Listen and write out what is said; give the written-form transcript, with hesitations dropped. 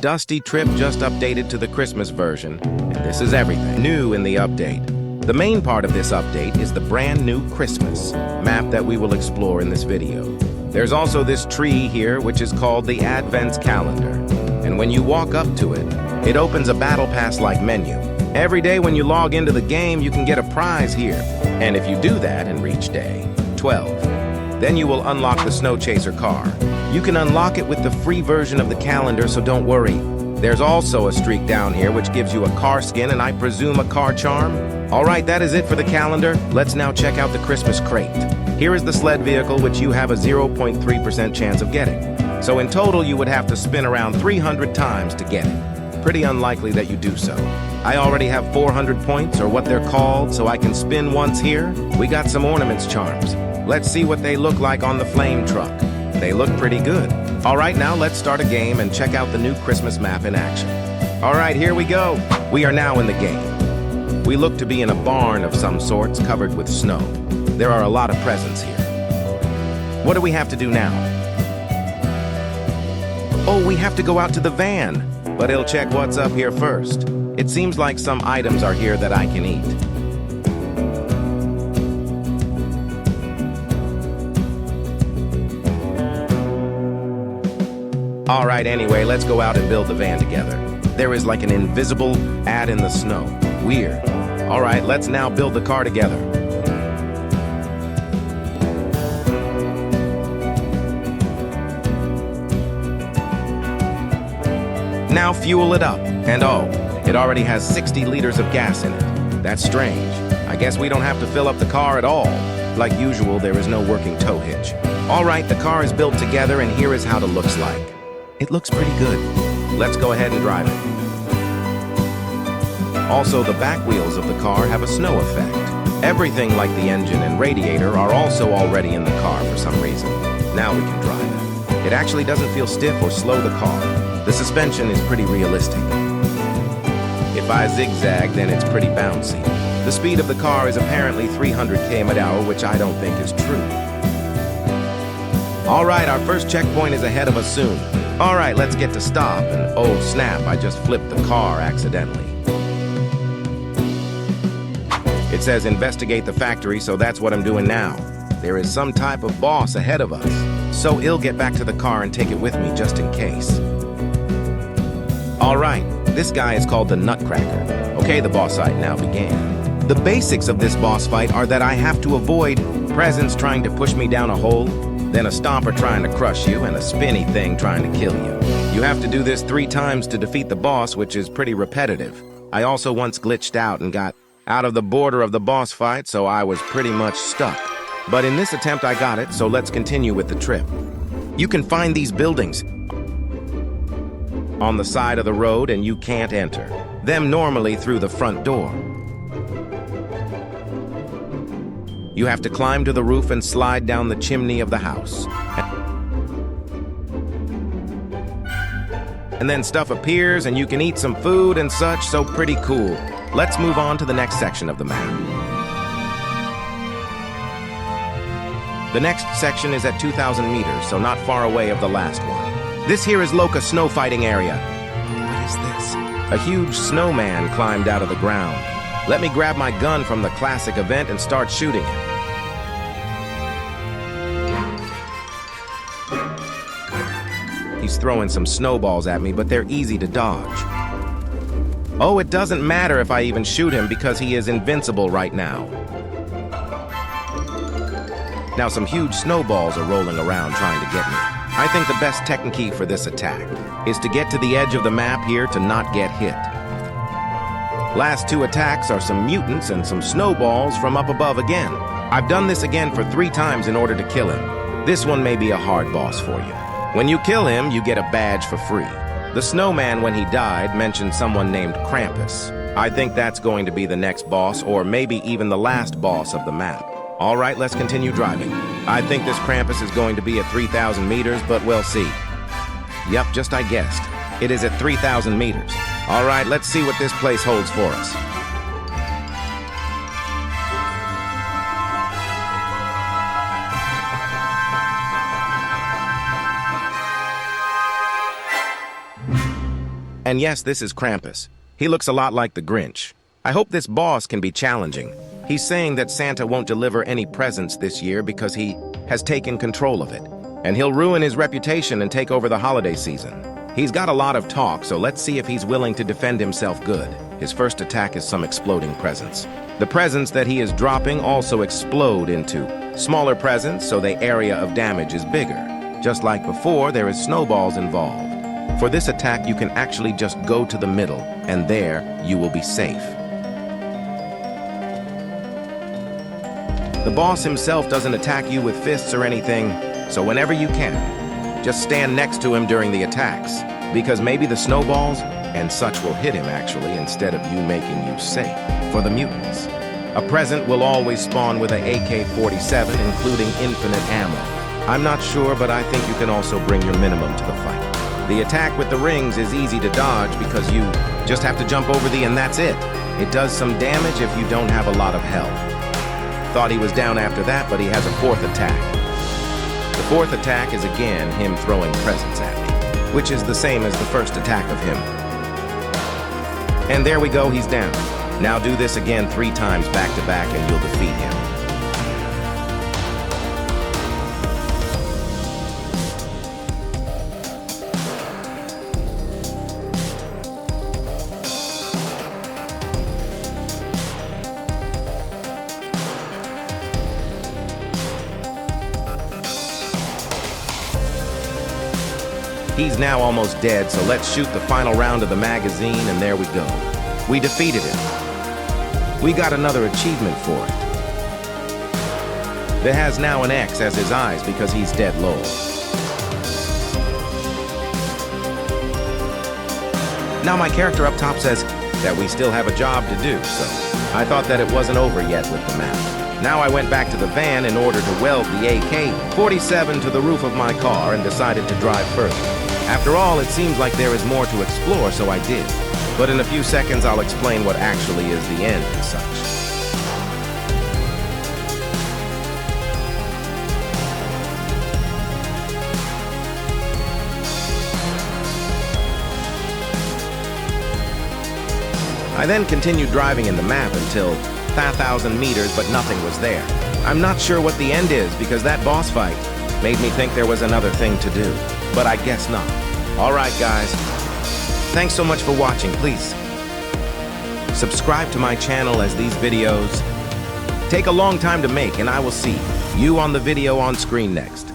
Dusty Trip just updated to the Christmas version, and this is everything new in the update. The main part of this update is the brand new Christmas map that we will explore in this video. There's also this tree here, which is called the Advent Calendar. And when you walk up to it, it opens a Battle Pass-like menu. Every day when you log into the game, you can get a prize here. And if you do that and reach day 12, then you will unlock the Snow Chaser car. You can unlock it with the free version of the calendar, so don't worry. There's also a streak down here which gives you a car skin and I presume a car charm. Alright, that is it for the calendar. Let's now check out the Christmas crate. Here is the sled vehicle which you have a 0.3% chance of getting. So in total you would have to spin around 300 times to get it. Pretty unlikely that you do so. I already have 400 points, or what they're called, so I can spin once here. We got some ornaments charms. Let's see what they look like on the flame truck. They look pretty good. Alright, now let's start a game and check out the new Christmas map in action. Alright, here we go. We are now in the game. We look to be in a barn of some sorts covered with snow. There are a lot of presents here. What do we have to do now? Oh, we have to go out to the van. But I'll check what's up here first. It seems like some items are here that I can eat. Alright, anyway, let's go out and build the van together. There is like an invisible ad in the snow. Weird. Alright, let's now build the car together. Now fuel it up. And oh, it already has 60 liters of gas in it. That's strange. I guess we don't have to fill up the car at all. Like usual, there is no working tow hitch. Alright, the car is built together and here is how it looks like. It looks pretty good. Let's go ahead and drive it. Also, the back wheels of the car have a snow effect. Everything like the engine and radiator are also already in the car for some reason. Now we can drive it. It actually doesn't feel stiff or slow the car. The suspension is pretty realistic. If I zigzag, then it's pretty bouncy. The speed of the car is apparently 300 km/h, which I don't think is true. Alright, our first checkpoint is ahead of us soon. Alright, let's get to stop, and oh snap, I just flipped the car accidentally. It says investigate the factory, so that's what I'm doing now. There is some type of boss ahead of us, so I'll get back to the car and take it with me just in case. Alright, this guy is called the Nutcracker. Okay, the boss fight now began. The basics of this boss fight are that I have to avoid presents trying to push me down a hole, then a stomper trying to crush you, and a spinny thing trying to kill you. You have to do this 3 times to defeat the boss, which is pretty repetitive. I also once glitched out and got out of the border of the boss fight, so I was pretty much stuck. But in this attempt I got it, so let's continue with the trip. You can find these buildings on the side of the road and you can't enter them normally through the front door. You have to climb to the roof and slide down the chimney of the house. And then stuff appears and you can eat some food and such, so pretty cool. Let's move on to the next section of the map. The next section is at 2,000 meters, so not far away of the last one. This here is Loka snow fighting area. What is this? A huge snowman climbed out of the ground. Let me grab my gun from the classic event and start shooting him. He's throwing some snowballs at me, but they're easy to dodge. Oh, it doesn't matter if I even shoot him because he is invincible right now. Now some huge snowballs are rolling around trying to get me. I think the best technique for this attack is to get to the edge of the map here to not get hit. Last 2 attacks are some mutants and some snowballs from up above again. I've done this again for 3 times in order to kill him. This one may be a hard boss for you. When you kill him, you get a badge for free. The snowman, when he died, mentioned someone named Krampus. I think that's going to be the next boss, or maybe even the last boss of the map. Alright, let's continue driving. I think this Krampus is going to be at 3,000 meters, but we'll see. Yep, just I guessed. It is at 3,000 meters. Alright, let's see what this place holds for us. And yes, this is Krampus. He looks a lot like the Grinch. I hope this boss can be challenging. He's saying that Santa won't deliver any presents this year because he has taken control of it, and he'll ruin his reputation and take over the holiday season. He's got a lot of talk, so let's see if he's willing to defend himself good. His first attack is some exploding presents. The presents that he is dropping also explode into smaller presents, so the area of damage is bigger. Just like before, there is snowballs involved. For this attack, you can actually just go to the middle, and there you will be safe. The boss himself doesn't attack you with fists or anything, so whenever you can, just stand next to him during the attacks, because maybe the snowballs and such will hit him actually instead of you making you safe. For the mutants, a present will always spawn with an AK-47, including infinite ammo. I'm not sure, but I think you can also bring your minimum to the fight. The attack with the rings is easy to dodge because you just have to jump over and that's it. It does some damage if you don't have a lot of health. Thought he was down after that, but he has a fourth attack. The fourth attack is again him throwing presents at me, which is the same as the first attack of him. And there we go, he's down. Now do this again 3 times back to back and you'll defeat him. He's now almost dead, so let's shoot the final round of the magazine, and there we go. We defeated him. We got another achievement for it. That has now an X as his eyes because he's dead low. Now my character up top says that we still have a job to do, so I thought that it wasn't over yet with the map. Now I went back to the van in order to weld the AK-47 to the roof of my car and decided to drive further. After all, it seems like there is more to explore, so I did. But in a few seconds, I'll explain what actually is the end and such. I then continued driving in the map until 1,000 meters, but nothing was there. I'm not sure what the end is because that boss fight made me think there was another thing to do, but I guess not. All right, guys. Thanks so much for watching. Please subscribe to my channel as these videos take a long time to make, and I will see you on the video on screen next.